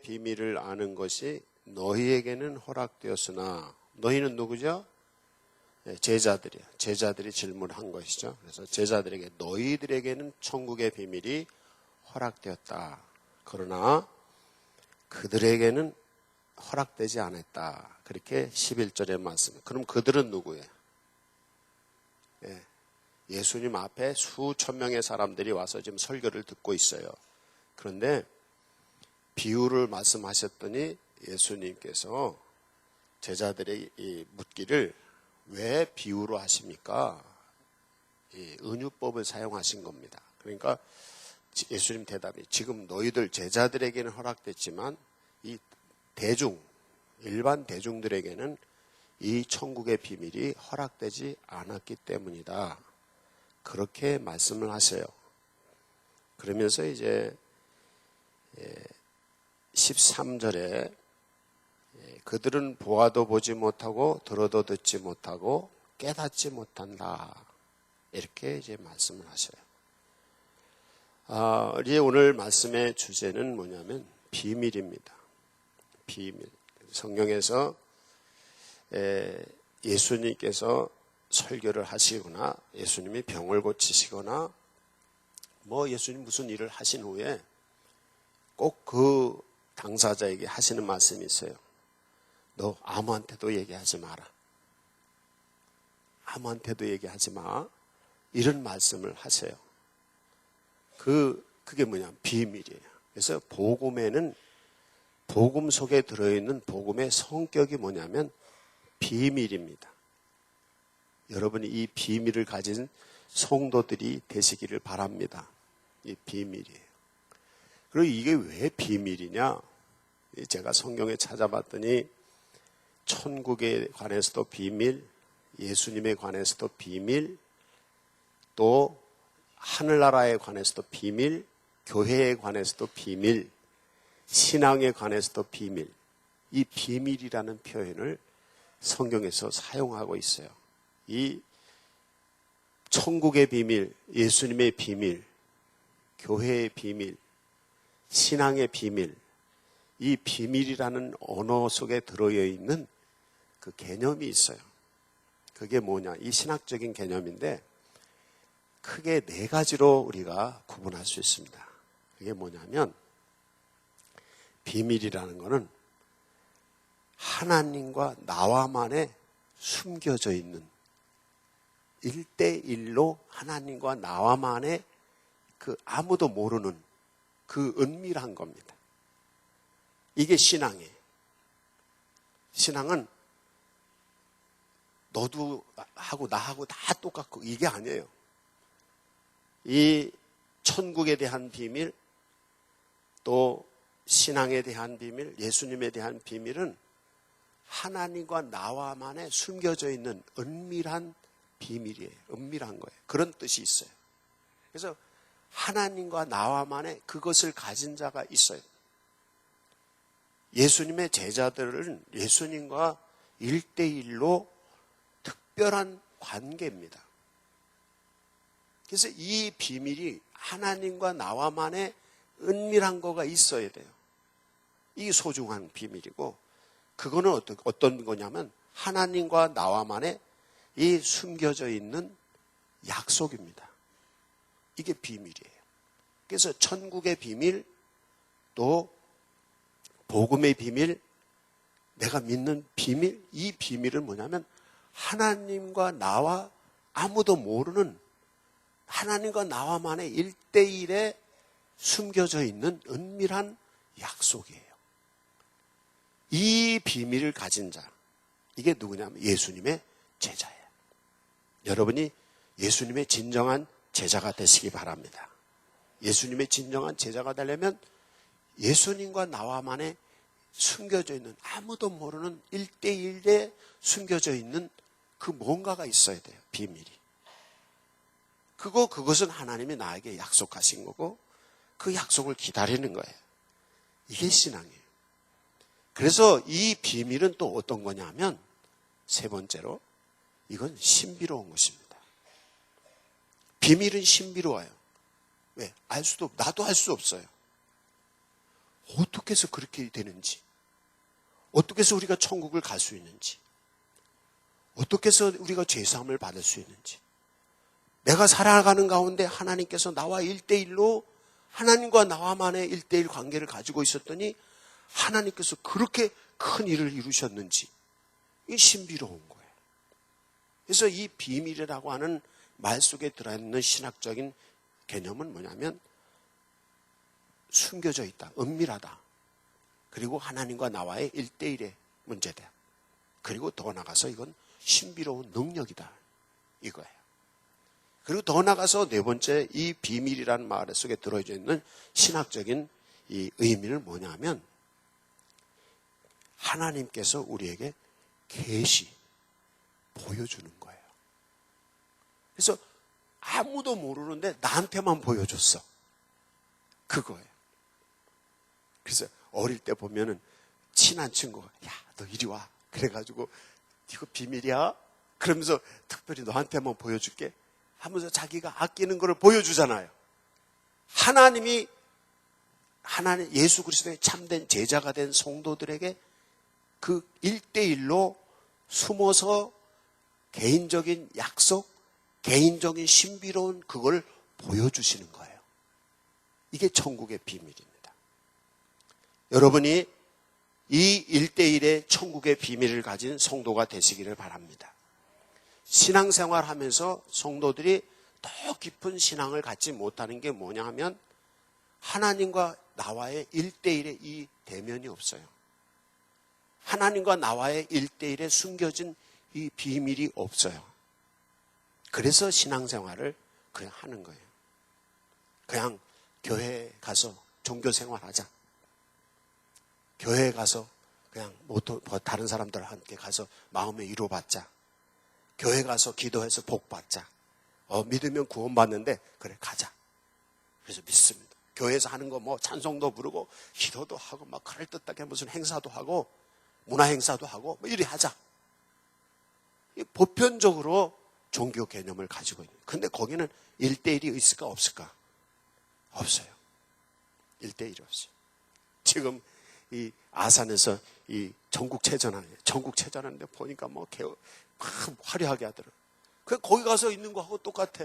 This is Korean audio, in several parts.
비밀을 아는 것이 너희에게는 허락되었으나, 너희는 누구죠? 제자들이요. 제자들이 질문한 것이죠. 그래서 제자들에게 너희들에게는 천국의 비밀이 허락되었다. 그러나 그들에게는 허락되지 않았다. 그렇게 11절에 말씀. 그럼 그들은 누구예요? 예수님 앞에 수천 명의 사람들이 와서 지금 설교를 듣고 있어요. 그런데 비유를 말씀하셨더니 예수님께서 제자들이 묻기를 왜 비유로 하십니까? 은유법을 사용하신 겁니다. 그러니까 예수님 대답이 지금 너희들 제자들에게는 허락됐지만 이 일반 대중들에게는 이 천국의 비밀이 허락되지 않았기 때문이다. 그렇게 말씀을 하세요. 그러면서 이제 13절에 그들은 보아도 보지 못하고 들어도 듣지 못하고 깨닫지 못한다. 이렇게 이제 말씀을 하셔요. 우리 오늘 말씀의 주제는 뭐냐면 비밀입니다. 비밀. 성경에서 예수님께서 설교를 하시거나 예수님이 병을 고치시거나 예수님 무슨 일을 하신 후에 꼭 그 당사자에게 하시는 말씀이 있어요. 너 아무한테도 얘기하지 마라. 아무한테도 얘기하지 마. 이런 말씀을 하세요. 그게 뭐냐? 비밀이에요. 그래서 복음에는 복음 속에 들어있는 복음의 성격이 뭐냐면 비밀입니다. 여러분이 이 비밀을 가진 성도들이 되시기를 바랍니다. 이 비밀이에요. 그리고 이게 왜 비밀이냐? 제가 성경에 찾아봤더니 천국에 관해서도 비밀, 예수님에 관해서도 비밀, 또 하늘나라에 관해서도 비밀, 교회에 관해서도 비밀, 신앙에 관해서도 비밀. 이 비밀이라는 표현을 성경에서 사용하고 있어요. 이 천국의 비밀, 예수님의 비밀, 교회의 비밀, 신앙의 비밀, 이 비밀이라는 언어 속에 들어있는 그 개념이 있어요. 그게 뭐냐? 이 신학적인 개념인데 크게 4가지로 우리가 구분할 수 있습니다. 그게 뭐냐면 비밀이라는 것은 하나님과 나와만의 숨겨져 있는 1대1로 하나님과 나와만의 그 아무도 모르는 그 은밀한 겁니다. 이게 신앙이에요. 신앙은 너도 하고 나하고 다 똑같고 이게 아니에요. 이 천국에 대한 비밀, 또 신앙에 대한 비밀, 예수님에 대한 비밀은 하나님과 나와만의 숨겨져 있는 은밀한 비밀이에요. 은밀한 거예요. 그런 뜻이 있어요. 그래서 하나님과 나와만의 그것을 가진 자가 있어요. 예수님의 제자들은 예수님과 1대1로 특별한 관계입니다. 그래서 이 비밀이 하나님과 나와만의 은밀한 거가 있어야 돼요. 이게 소중한 비밀이고, 그거는 어떤 거냐면 하나님과 나와만의 이 숨겨져 있는 약속입니다. 이게 비밀이에요. 그래서 천국의 비밀, 또 복음의 비밀, 내가 믿는 비밀, 이 비밀은 뭐냐면 하나님과 나와 아무도 모르는 하나님과 나와만의 1대1에 숨겨져 있는 은밀한 약속이에요. 이 비밀을 가진 자, 이게 누구냐면 예수님의 제자예요. 여러분이 예수님의 진정한 제자가 되시기 바랍니다. 예수님의 진정한 제자가 되려면 예수님과 나와만의 숨겨져 있는 아무도 모르는 1대1에 숨겨져 있는 그 뭔가가 있어야 돼요. 비밀이. 그것은 하나님이 나에게 약속하신 거고 그 약속을 기다리는 거예요. 이게 신앙이에요. 그래서 이 비밀은 또 어떤 거냐면 3번째로 이건 신비로운 것입니다. 비밀은 신비로워요. 왜? 나도 알 수 없어요. 어떻게 해서 그렇게 되는지, 어떻게 해서 우리가 천국을 갈 수 있는지, 어떻게 해서 우리가 죄사함을 받을 수 있는지, 내가 살아가는 가운데 하나님께서 나와 1대1로 하나님과 나와만의 1대1 관계를 가지고 있었더니 하나님께서 그렇게 큰 일을 이루셨는지, 이 신비로운 거예요. 그래서 이 비밀이라고 하는 말 속에 들어있는 신학적인 개념은 뭐냐면 숨겨져 있다, 은밀하다, 그리고 하나님과 나와의 1대1의 문제다, 그리고 더 나가서 이건 신비로운 능력이다, 이거예요. 그리고 더 나가서 네 번째, 이 비밀이라는 말 속에 들어져 있는 신학적인 이 의미는 뭐냐면 하나님께서 우리에게 계시 보여주는 거예요. 그래서 아무도 모르는데 나한테만 보여줬어, 그거예요. 그래서 어릴 때 보면은 친한 친구가 야, 너 이리 와, 그래가지고 이거 비밀이야? 그러면서 특별히 너한테만 보여줄게 하면서 자기가 아끼는 것을 보여주잖아요. 하나님 예수 그리스도의 참된 제자가 된 성도들에게 그 1대1로 숨어서 개인적인 약속, 개인적인 신비로운 그걸 보여주시는 거예요. 이게 천국의 비밀입니다. 여러분이 이 1대1의 천국의 비밀을 가진 성도가 되시기를 바랍니다. 신앙생활 하면서 성도들이 더 깊은 신앙을 갖지 못하는 게 뭐냐 하면 하나님과 나와의 1대1의 이 대면이 없어요. 하나님과 나와의 1대1에 숨겨진 이 비밀이 없어요. 그래서 신앙생활을 그냥 하는 거예요. 그냥 교회에 가서 종교생활하자, 교회에 가서 그냥 다른 사람들과 함께 가서 마음의 위로받자, 교회 가서 기도해서 복받자, 믿으면 구원받는데 그래 가자. 그래서 믿습니다. 교회에서 하는 거 뭐 찬송도 부르고 기도도 하고 막 그럴듯하게 무슨 행사도 하고 문화행사도 하고 뭐 이리 하자. 보편적으로 종교 개념을 가지고 있는. 근데 거기는 1대1이 있을까 없을까? 없어요. 1대1이 없어요. 지금 이 아산에서 이 전국체전하는데 보니까 뭐 화려하게 하더라고요. 거기 가서 있는 거하고 똑같아.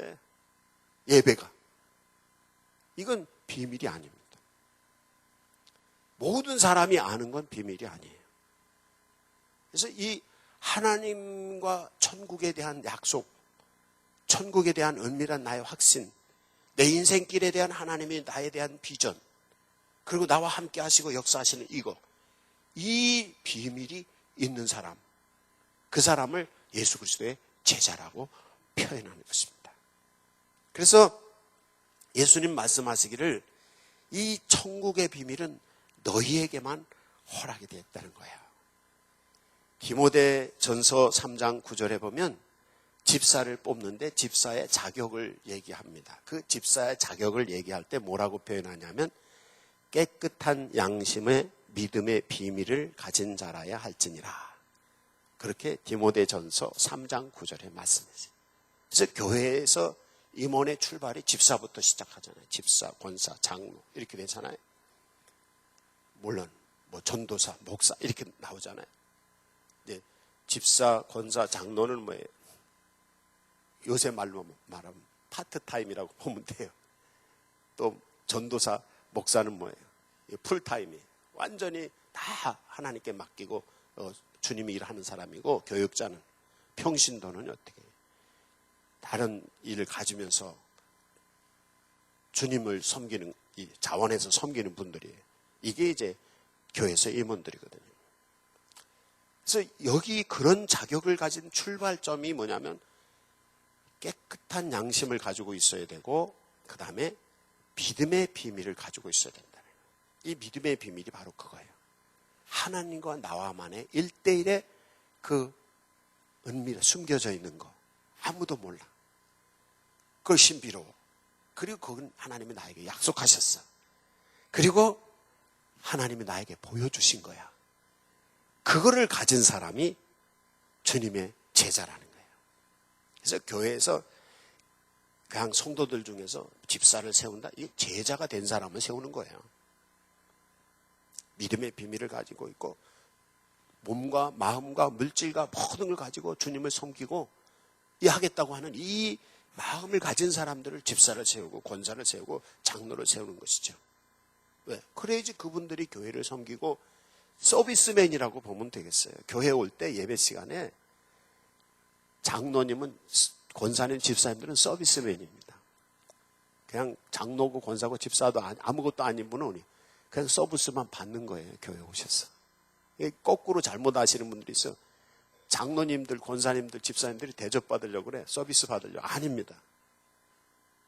예배가. 이건 비밀이 아닙니다. 모든 사람이 아는 건 비밀이 아니에요. 그래서 이 하나님과 천국에 대한 약속, 천국에 대한 은밀한 나의 확신, 내 인생길에 대한 하나님의 나에 대한 비전, 그리고 나와 함께 하시고 역사하시는 이거, 이 비밀이 있는 사람, 그 사람을 예수 그리스도의 제자라고 표현하는 것입니다. 그래서 예수님 말씀하시기를 이 천국의 비밀은 너희에게만 허락이 되었다는 거예요. 디모데전서 3장 9절에 보면 집사를 뽑는데 집사의 자격을 얘기합니다. 그 집사의 자격을 얘기할 때 뭐라고 표현하냐면 깨끗한 양심의 믿음의 비밀을 가진 자라야 할지니라. 그렇게 디모데전서 3장 9절에 말씀하세요. 그래서 교회에서 임원의 출발이 집사부터 시작하잖아요. 집사, 권사, 장로 이렇게 되잖아요. 물론 뭐 전도사, 목사 이렇게 나오잖아요. 이제 집사, 권사, 장로는 뭐예요? 요새 말로 말하면 파트타임이라고 보면 돼요. 또 전도사, 목사는 뭐예요? 풀타임이에요. 완전히 다 하나님께 맡기고 주님이 일하는 사람이고, 교육자는, 평신도는 어떻게 해요? 다른 일을 가지면서 주님을 섬기는, 자원해서 섬기는 분들이에요. 이게 이제 교회에서 임원들이거든요. 그래서 여기 그런 자격을 가진 출발점이 뭐냐면 깨끗한 양심을 가지고 있어야 되고, 그 다음에 믿음의 비밀을 가지고 있어야 된다는 거예요. 이 믿음의 비밀이 바로 그거예요. 하나님과 나와만의 1대1의 그 은밀, 숨겨져 있는 거. 아무도 몰라. 그걸 신비로워. 그리고 그건 하나님이 나에게 약속하셨어. 그리고 하나님이 나에게 보여주신 거야. 그거를 가진 사람이 주님의 제자라는 거예요. 그래서 교회에서 그냥 성도들 중에서 집사를 세운다? 이 제자가 된 사람을 세우는 거예요. 믿음의 비밀을 가지고 있고 몸과 마음과 물질과 모든 걸 가지고 주님을 섬기고 하겠다고 하는 이 마음을 가진 사람들을 집사를 세우고 권사를 세우고 장로를 세우는 것이죠. 왜? 그래야지 그분들이 교회를 섬기고 서비스맨이라고 보면 되겠어요. 교회 올 때 예배 시간에 장로님은, 권사님, 집사님들은 서비스맨입니다. 그냥 장로고 권사고 집사도 아무것도 아닌 분은 오니 그냥 서비스만 받는 거예요. 교회 오셔서. 거꾸로 잘못 아시는 분들이 있어요. 장로님들, 권사님들, 집사님들이 대접받으려고 그래. 서비스 받으려고. 아닙니다.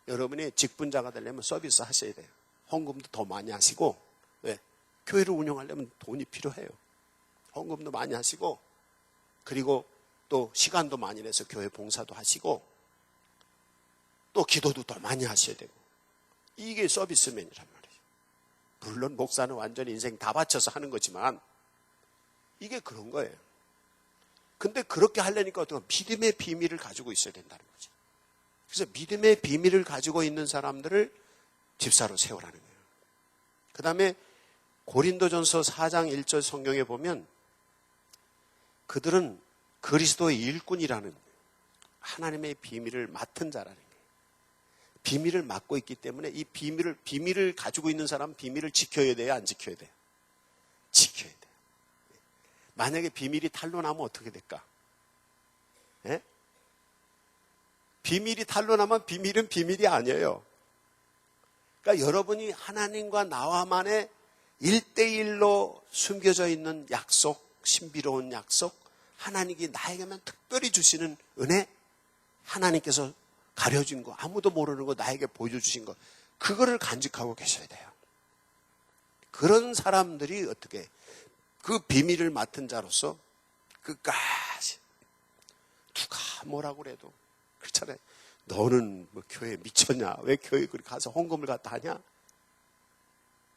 여러분이 직분자가 되려면 서비스 하셔야 돼요. 헌금도 더 많이 하시고, 왜? 교회를 운영하려면 돈이 필요해요. 헌금도 많이 하시고, 그리고 또 시간도 많이 내서 교회 봉사도 하시고, 또 기도도 더 많이 하셔야 되고. 이게 서비스맨이란 말이에요. 물론 목사는 완전히 인생 다 바쳐서 하는 거지만 이게 그런 거예요. 근데 그렇게 하려니까 어떤 믿음의 비밀을 가지고 있어야 된다는 거죠. 그래서 믿음의 비밀을 가지고 있는 사람들을 집사로 세우라는 거예요. 그 다음에 고린도전서 4장 1절 성경에 보면 그들은 그리스도의 일꾼이라는 하나님의 비밀을 맡은 자라는 거예요. 비밀을 맡고 있기 때문에 이 비밀을 가지고 있는 사람은 비밀을 지켜야 돼요? 안 지켜야 돼요? 지켜야 돼요. 만약에 비밀이 탄로 나면 어떻게 될까? 예? 비밀이 탄로 나면 비밀은 비밀이 아니에요. 그러니까 여러분이 하나님과 나와만의 1대1로 숨겨져 있는 약속, 신비로운 약속, 하나님이 나에게만 특별히 주시는 은혜, 하나님께서 가려진 거, 아무도 모르는 거 나에게 보여주신 거, 그거를 간직하고 계셔야 돼요. 그런 사람들이 어떻게 그 비밀을 맡은 자로서 끝까지 누가 뭐라고 그래도 그렇잖아요. 너는 뭐 교회 미쳤냐? 왜 교회 그렇게 가서 헌금을 갖다 하냐?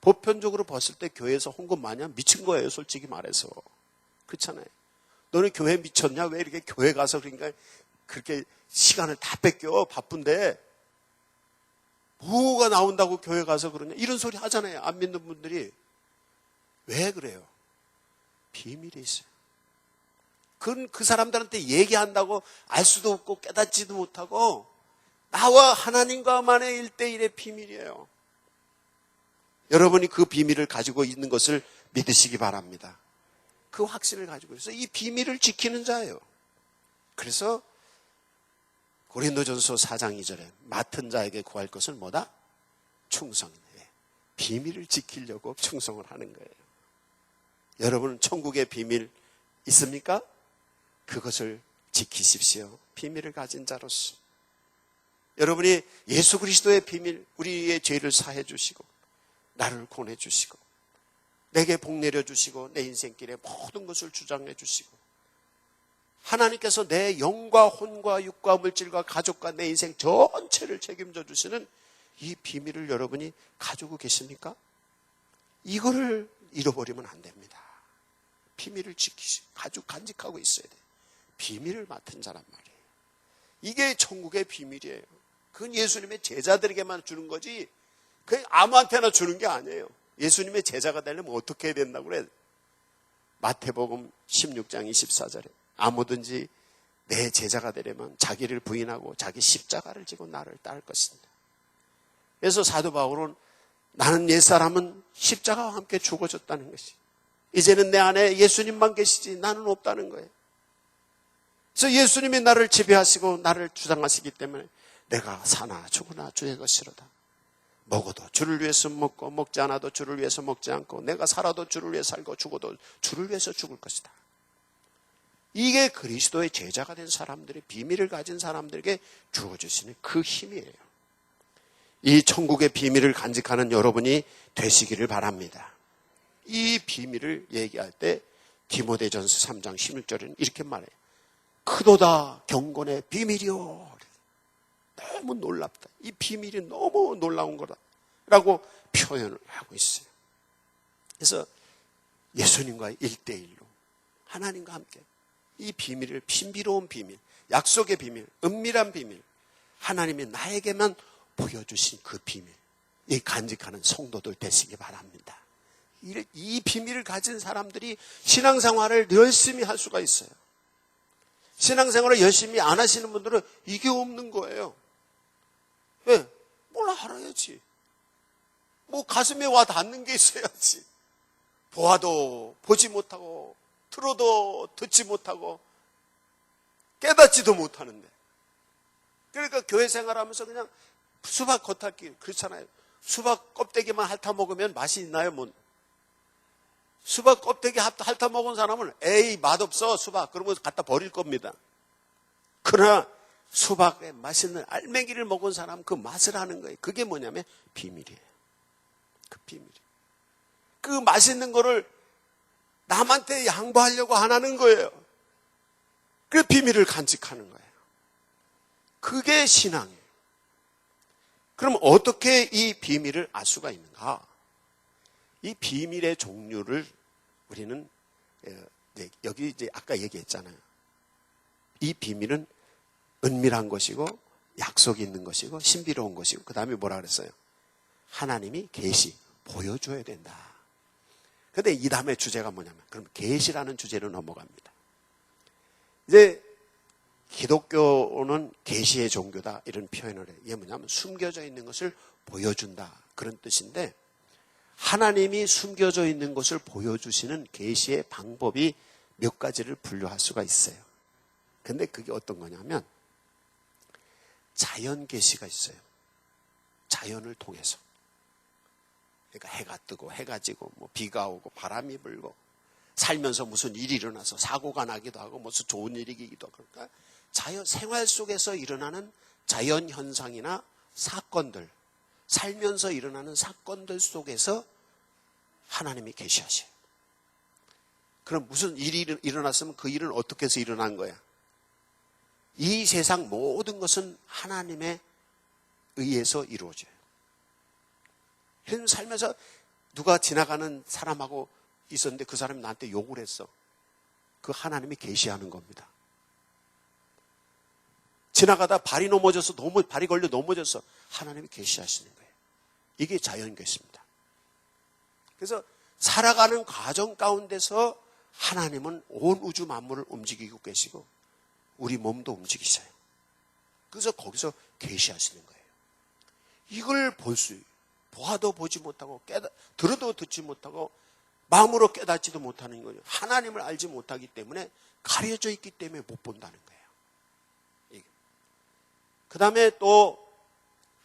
보편적으로 봤을 때 교회에서 헌금 많이 하면 미친 거예요. 솔직히 말해서. 그렇잖아요. 너는 교회 미쳤냐? 왜 이렇게 교회 가서 그러니까 그렇게 시간을 다 뺏겨? 바쁜데 뭐가 나온다고 교회 가서 그러냐? 이런 소리 하잖아요. 안 믿는 분들이. 왜 그래요? 비밀이 있어요. 그건 그 사람들한테 얘기한다고 알 수도 없고 깨닫지도 못하고 나와 하나님과만의 1대1의 비밀이에요. 여러분이 그 비밀을 가지고 있는 것을 믿으시기 바랍니다. 그 확신을 가지고 있어서 이 비밀을 지키는 자예요. 그래서 고린도전서 4장 2절에 맡은 자에게 구할 것은 뭐다? 충성이에요. 비밀을 지키려고 충성을 하는 거예요. 여러분은 천국의 비밀 있습니까? 그것을 지키십시오. 비밀을 가진 자로서. 여러분이 예수 그리스도의 비밀, 우리의 죄를 사해 주시고 나를 권해 주시고 내게 복 내려 주시고 내 인생길에 모든 것을 주장해 주시고 하나님께서 내 영과 혼과 육과 물질과 가족과 내 인생 전체를 책임져 주시는 이 비밀을 여러분이 가지고 계십니까? 이거를 잃어버리면 안 됩니다. 비밀을 아주 간직하고 있어야 돼요. 비밀을 맡은 자란 말이에요. 이게 천국의 비밀이에요. 그건 예수님의 제자들에게만 주는 거지 그냥 아무한테나 주는 게 아니에요. 예수님의 제자가 되려면 어떻게 해야 된다고 그래? 마태복음 16장 24절에 아무든지 내 제자가 되려면 자기를 부인하고 자기 십자가를 지고 나를 따를 것입니다. 그래서 사도 바울은 나는 옛사람은 십자가와 함께 죽어졌다는 것이 이제는 내 안에 예수님만 계시지 나는 없다는 거예요. 그래서 예수님이 나를 지배하시고 나를 주장하시기 때문에 내가 사나 죽으나 주의 것이로다. 먹어도 주를 위해서 먹고 먹지 않아도 주를 위해서 먹지 않고 내가 살아도 주를 위해 살고 죽어도 주를 위해서 죽을 것이다. 이게 그리스도의 제자가 된 사람들의 비밀을 가진 사람들에게 주어주시는 그 힘이에요. 이 천국의 비밀을 간직하는 여러분이 되시기를 바랍니다. 이 비밀을 얘기할 때 디모데전서 3장 16절에는 이렇게 말해요. 크도다 경건의 비밀이요. 너무 놀랍다. 이 비밀이 너무 놀라운 거라고 표현을 하고 있어요. 그래서 예수님과 1대1로 하나님과 함께 이 비밀을 신비로운 비밀, 약속의 비밀, 은밀한 비밀, 하나님이 나에게만 보여주신 그 비밀, 이 간직하는 성도들 되시기 바랍니다. 이 비밀을 가진 사람들이 신앙생활을 열심히 할 수가 있어요. 신앙생활을 열심히 안 하시는 분들은 이게 없는 거예요. 왜? 뭘 알아야지. 뭐 가슴에 와 닿는 게 있어야지. 보아도 보지 못하고 들어도 듣지 못하고 깨닫지도 못하는데. 그러니까 교회 생활하면서 그냥 수박 겉핥기 그렇잖아요. 수박 껍데기만 핥아 먹으면 맛이 있나요? 뭐. 수박 껍데기 핥아 먹은 사람은 에이 맛없어 수박 그러면서 갖다 버릴 겁니다. 그러나 수박에 맛있는 알맹이를 먹은 사람은 그 맛을 아는 거예요. 그게 뭐냐면 비밀이에요. 그 비밀. 그 맛있는 거를 남한테 양보하려고 안 하는 거예요. 그 비밀을 간직하는 거예요. 그게 신앙이에요. 그럼 어떻게 이 비밀을 알 수가 있는가? 이 비밀의 종류를 우리는 여기 이제 아까 얘기했잖아요. 이 비밀은 은밀한 것이고 약속이 있는 것이고 신비로운 것이고 그 다음에 뭐라 그랬어요? 하나님이 계시 보여줘야 된다. 그런데 이 다음에 주제가 뭐냐면 그럼 계시라는 주제로 넘어갑니다. 이제 기독교는 계시의 종교다 이런 표현을 해요. 이게 뭐냐면 숨겨져 있는 것을 보여준다 그런 뜻인데 하나님이 숨겨져 있는 것을 보여주시는 계시의 방법이 몇 가지를 분류할 수가 있어요. 근데 그게 어떤 거냐면 자연 계시가 있어요. 자연을 통해서. 그러니까 해가 뜨고 해가 지고 뭐 비가 오고 바람이 불고 살면서 무슨 일이 일어나서 사고가 나기도 하고 무슨 좋은 일이기도 하고 그러니까 자연 생활 속에서 일어나는 자연 현상이나 사건들 살면서 일어나는 사건들 속에서 하나님이 계시하셔요. 그럼 무슨 일이 일어났으면 그 일은 어떻게 해서 일어난 거야? 이 세상 모든 것은 하나님에 의해서 이루어져요. 살면서 누가 지나가는 사람하고 있었는데 그 사람이 나한테 욕을 했어. 그 하나님이 계시하는 겁니다. 지나가다 발이 넘어져서 발이 걸려 넘어져서 하나님이 계시하시는 거예요. 이게 자연 계시입니다. 그래서 살아가는 과정 가운데서 하나님은 온 우주 만물을 움직이고 계시고 우리 몸도 움직이셔요. 그래서 거기서 계시하시는 거예요. 이걸 보아도 보지 못하고 들어도 듣지 못하고 마음으로 깨닫지도 못하는 거죠. 하나님을 알지 못하기 때문에 가려져 있기 때문에 못 본다는 거예요. 그 다음에 또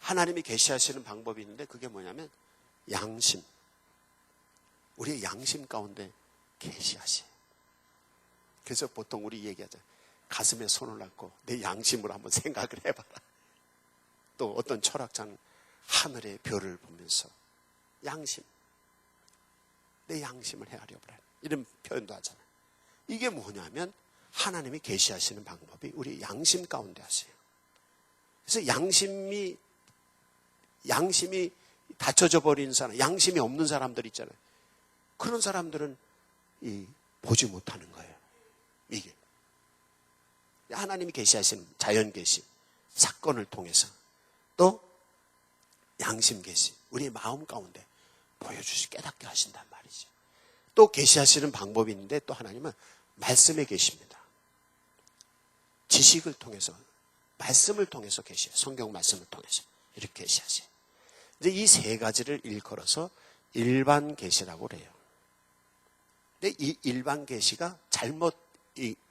하나님이 계시하시는 방법이 있는데 그게 뭐냐면 양심. 우리의 양심 가운데 계시하셔요. 그래서 보통 우리 얘기하죠. 가슴에 손을 얹고 내 양심으로 한번 생각을 해봐라. 또 어떤 철학자는 하늘의 별을 보면서 양심. 내 양심을 헤아려보라. 이런 표현도 하잖아요. 이게 뭐냐면 하나님이 계시하시는 방법이 우리 양심 가운데 하세요. 그래서 양심이 닫혀져 버린 사람, 양심이 없는 사람들 있잖아요. 그런 사람들은 보지 못하는 거예요. 이게 하나님이 계시하시는 자연 계시, 사건을 통해서 또 양심 계시, 우리의 마음 가운데 깨닫게 하신단 말이죠. 또 계시하시는 방법이 있는데 또 하나님은 말씀에 계십니다. 지식을 통해서, 말씀을 통해서 계시해요. 성경 말씀을 통해서 이렇게 계시하세요. 이제 이 세 가지를 일컬어서 일반 계시라고 그래요. 근데 이 일반 계시가 잘못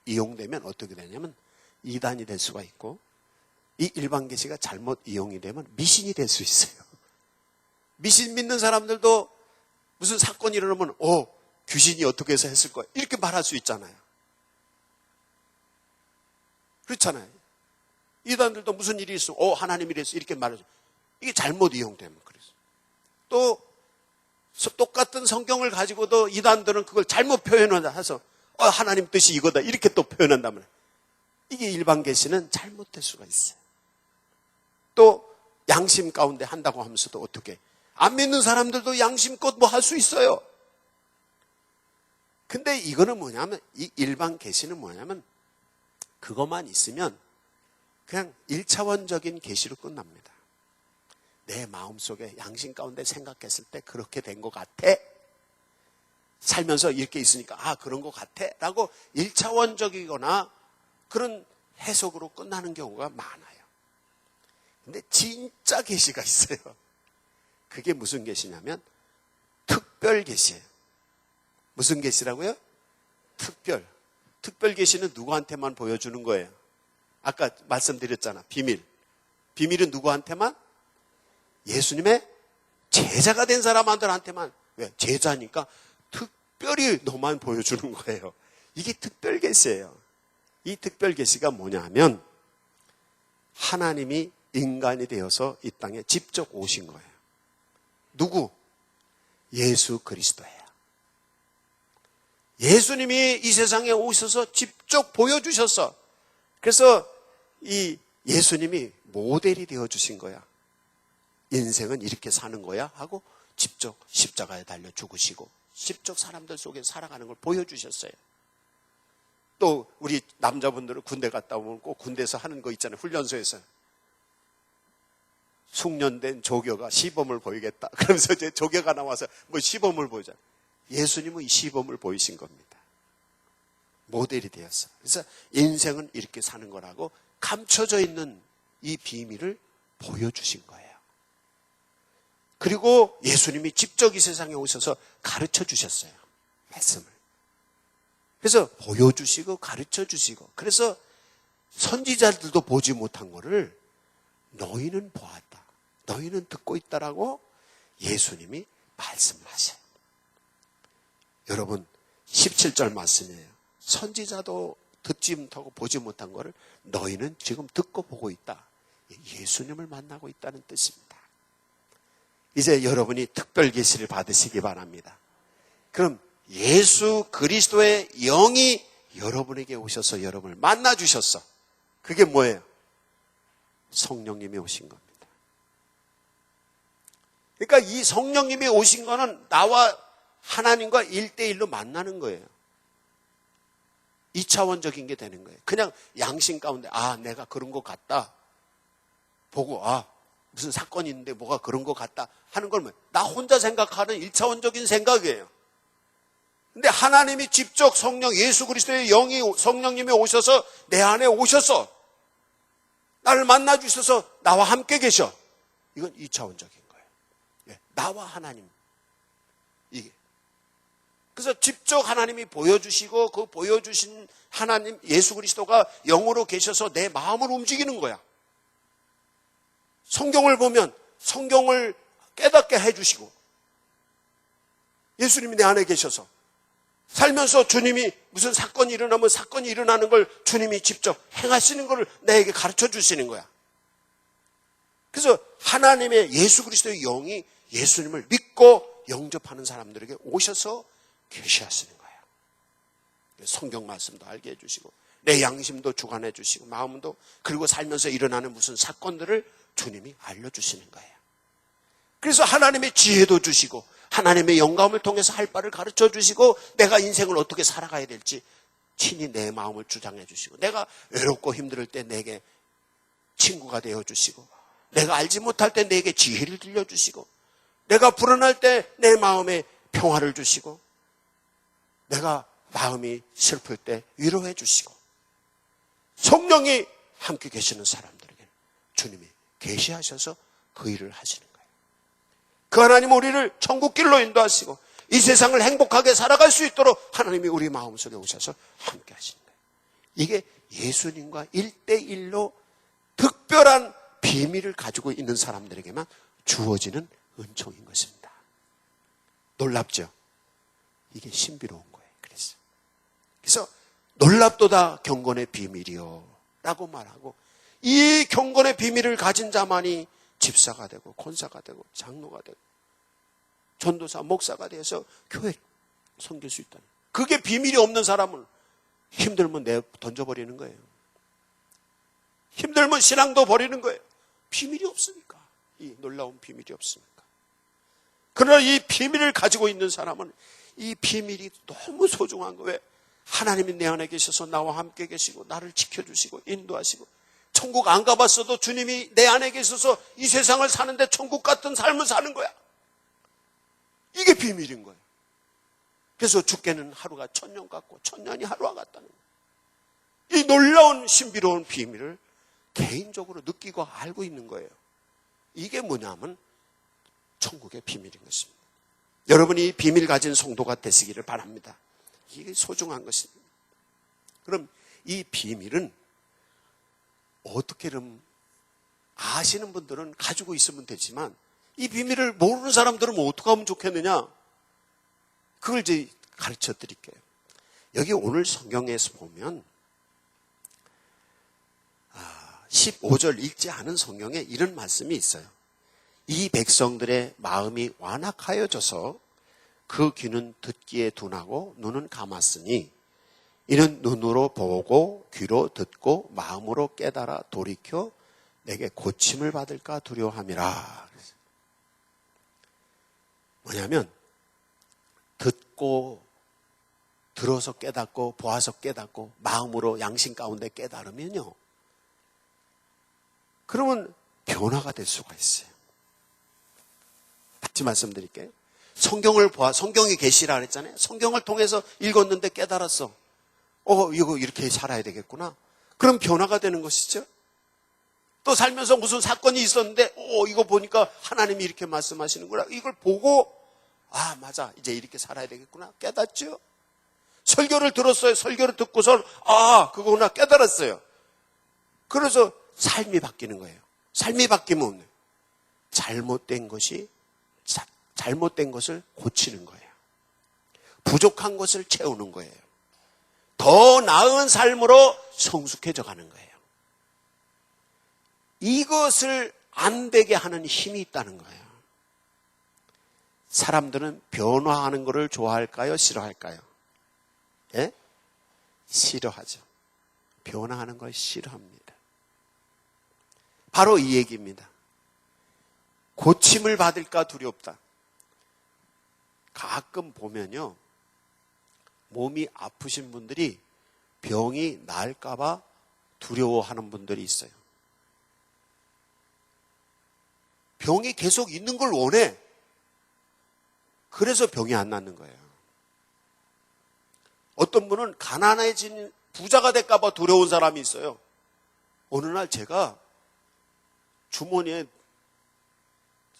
이용되면 어떻게 되냐면 이단이 될 수가 있고, 이 일반 계시가 잘못 이용이 되면 미신이 될 수 있어요. 미신 믿는 사람들도 무슨 사건이 일어나면 귀신이 어떻게 해서 했을 거야 이렇게 말할 수 있잖아요. 그렇잖아요. 이단들도 무슨 일이 있어 하나님이 이랬어 이렇게 말하죠. 이게 잘못 이용되면 그래서 또 똑같은 성경을 가지고도 이단들은 그걸 잘못 표현해서 하나님 뜻이 이거다 이렇게 또 표현한다면 이게 일반 계시는 잘못될 수가 있어요. 또 양심 가운데 한다고 하면서도 어떻게 안 믿는 사람들도 양심껏 뭐 할 수 있어요. 근데 이거는 뭐냐면 이 일반 계시는 뭐냐면 그것만 있으면 그냥 1차원적인 계시로 끝납니다. 내 마음속에 양심 가운데 생각했을 때 그렇게 된 것 같아. 살면서 이렇게 있으니까 아 그런 것 같아 라고 1차원적이거나 그런 해석으로 끝나는 경우가 많아요. 근데 진짜 계시가 있어요. 그게 무슨 계시냐면 특별 계시예요. 무슨 계시라고요? 특별 계시는 누구한테만 보여주는 거예요? 아까 말씀드렸잖아. 비밀은 누구한테만? 예수님의 제자가 된 사람들한테만. 왜? 제자니까 특별히 너만 보여주는 거예요. 이게 특별 계시예요. 이 특별 계시가 뭐냐면 하나님이 인간이 되어서 이 땅에 직접 오신 거예요. 누구? 예수 그리스도예요. 예수님이 이 세상에 오셔서 직접 보여주셨어. 그래서 이 예수님이 모델이 되어주신 거야. 인생은 이렇게 사는 거야 하고 직접 십자가에 달려 죽으시고 직접 사람들 속에 살아가는 걸 보여주셨어요. 또 우리 남자분들은 군대 갔다 오면 꼭 군대에서 하는 거 있잖아요. 훈련소에서. 숙련된 조교가 시범을 보이겠다. 그러면서 이제 조교가 나와서 뭐 시범을 보이잖아요. 예수님은 이 시범을 보이신 겁니다. 모델이 되었어요. 그래서 인생은 이렇게 사는 거라고 감춰져 있는 이 비밀을 보여주신 거예요. 그리고 예수님이 직접 이 세상에 오셔서 가르쳐 주셨어요. 말씀을. 그래서 보여주시고 가르쳐 주시고 그래서 선지자들도 보지 못한 거를 너희는 보았다. 너희는 듣고 있다라고 예수님이 말씀하셔요. 여러분 17절 말씀이에요. 선지자도 듣지 못하고 보지 못한 거를 너희는 지금 듣고 보고 있다. 예수님을 만나고 있다는 뜻입니다. 이제 여러분이 특별 계시를 받으시기 바랍니다. 그럼 예수 그리스도의 영이 여러분에게 오셔서 여러분을 만나 주셨어. 그게 뭐예요? 성령님이 오신 겁니다. 그러니까 이 성령님이 오신 거는 나와 하나님과 1대1로 만나는 거예요. 2차원적인 게 되는 거예요. 그냥 양심 가운데 아 내가 그런 것 같다 보고 아 무슨 사건이 있는데 뭐가 그런 것 같다 하는 걸 나 혼자 생각하는 1차원적인 생각이에요. 근데 하나님이 직접 성령 예수 그리스도의 영이 성령님이 오셔서 내 안에 오셔서 나를 만나 주셔서 나와 함께 계셔. 이건 2차원적인 거예요. 나와 하나님. 이게. 그래서 직접 하나님이 보여주시고 그 보여주신 하나님 예수 그리스도가 영으로 계셔서 내 마음을 움직이는 거야. 성경을 보면 성경을 깨닫게 해주시고 예수님이 내 안에 계셔서 살면서 주님이 무슨 사건이 일어나면 사건이 일어나는 걸 주님이 직접 행하시는 걸 내게 가르쳐 주시는 거야. 그래서 하나님의 예수 그리스도의 영이 예수님을 믿고 영접하는 사람들에게 오셔서 계시하시는 거예요. 성경 말씀도 알게 해주시고 내 양심도 주관해 주시고 마음도 그리고 살면서 일어나는 무슨 사건들을 주님이 알려주시는 거예요. 그래서 하나님의 지혜도 주시고 하나님의 영감을 통해서 할 바를 가르쳐 주시고 내가 인생을 어떻게 살아가야 될지 친히 내 마음을 주장해 주시고 내가 외롭고 힘들 때 내게 친구가 되어 주시고 내가 알지 못할 때 내게 지혜를 들려주시고 내가 불안할 때 내 마음에 평화를 주시고 내가 마음이 슬플 때 위로해 주시고 성령이 함께 계시는 사람들에게 주님이 계시하셔서 그 일을 하시는 거예요. 그 하나님은 우리를 천국길로 인도하시고 이 세상을 행복하게 살아갈 수 있도록 하나님이 우리 마음속에 오셔서 함께 하시는 거예요. 이게 예수님과 1대1로 특별한 비밀을 가지고 있는 사람들에게만 주어지는 은총인 것입니다. 놀랍죠? 이게 신비로운 거예요. 그래서 놀랍도다 경건의 비밀이요 라고 말하고 이 경건의 비밀을 가진 자만이 집사가 되고 권사가 되고 장로가 되고 전도사 목사가 돼서 교회 섬길 수 있다는 그게 비밀이 없는 사람은 힘들면 내 던져버리는 거예요. 힘들면 신앙도 버리는 거예요. 비밀이 없으니까. 이 놀라운 비밀이 없으니까. 그러나 이 비밀을 가지고 있는 사람은 이 비밀이 너무 소중한 거예요. 하나님이 내 안에 계셔서 나와 함께 계시고 나를 지켜주시고 인도하시고 천국 안 가봤어도 주님이 내 안에 계셔서 이 세상을 사는데 천국 같은 삶을 사는 거야. 이게 비밀인 거예요. 그래서 죽게는 하루가 1000년 같고 1000년이 하루와 같다는 거예요. 이 놀라운 신비로운 비밀을 개인적으로 느끼고 알고 있는 거예요. 이게 뭐냐면 천국의 비밀인 것입니다. 여러분이 비밀 가진 성도가 되시기를 바랍니다. 이게 소중한 것입니다. 그럼 이 비밀은 어떻게든 아시는 분들은 가지고 있으면 되지만 이 비밀을 모르는 사람들은 어떻게 하면 좋겠느냐? 그걸 이제 가르쳐 드릴게요. 여기 오늘 성경에서 보면 15절 읽지 않은 성경에 이런 말씀이 있어요. 이 백성들의 마음이 완악하여져서 그 귀는 듣기에 둔하고 눈은 감았으니 이는 눈으로 보고 귀로 듣고 마음으로 깨달아 돌이켜 내게 고침을 받을까 두려워함이라. 뭐냐면 듣고 들어서 깨닫고 보아서 깨닫고 마음으로 양심 가운데 깨달으면요, 그러면 변화가 될 수가 있어요. 다시 말씀드릴게요. 성경이 계시라 그랬잖아요. 성경을 통해서 읽었는데 깨달았어. 이거 이렇게 살아야 되겠구나. 그럼 변화가 되는 것이죠. 또 살면서 무슨 사건이 있었는데 이거 보니까 하나님이 이렇게 말씀하시는구나. 이걸 보고 맞아, 이제 이렇게 살아야 되겠구나. 깨닫죠. 설교를 들었어요. 설교를 듣고서 그거구나 깨달았어요. 그래서 삶이 바뀌는 거예요. 삶이 바뀌면 잘못된 것을 고치는 거예요. 부족한 것을 채우는 거예요. 더 나은 삶으로 성숙해져 가는 거예요. 이것을 안 되게 하는 힘이 있다는 거예요. 사람들은 변화하는 것을 좋아할까요? 싫어할까요? 예? 싫어하죠. 변화하는 걸 싫어합니다. 바로 이 얘기입니다. 고침을 받을까 두렵다. 가끔 보면요, 몸이 아프신 분들이 병이 나을까 봐 두려워하는 분들이 있어요. 병이 계속 있는 걸 원해. 그래서 병이 안 낫는 거예요. 어떤 분은 가난해진 부자가 될까 봐 두려운 사람이 있어요. 어느 날 제가 주머니에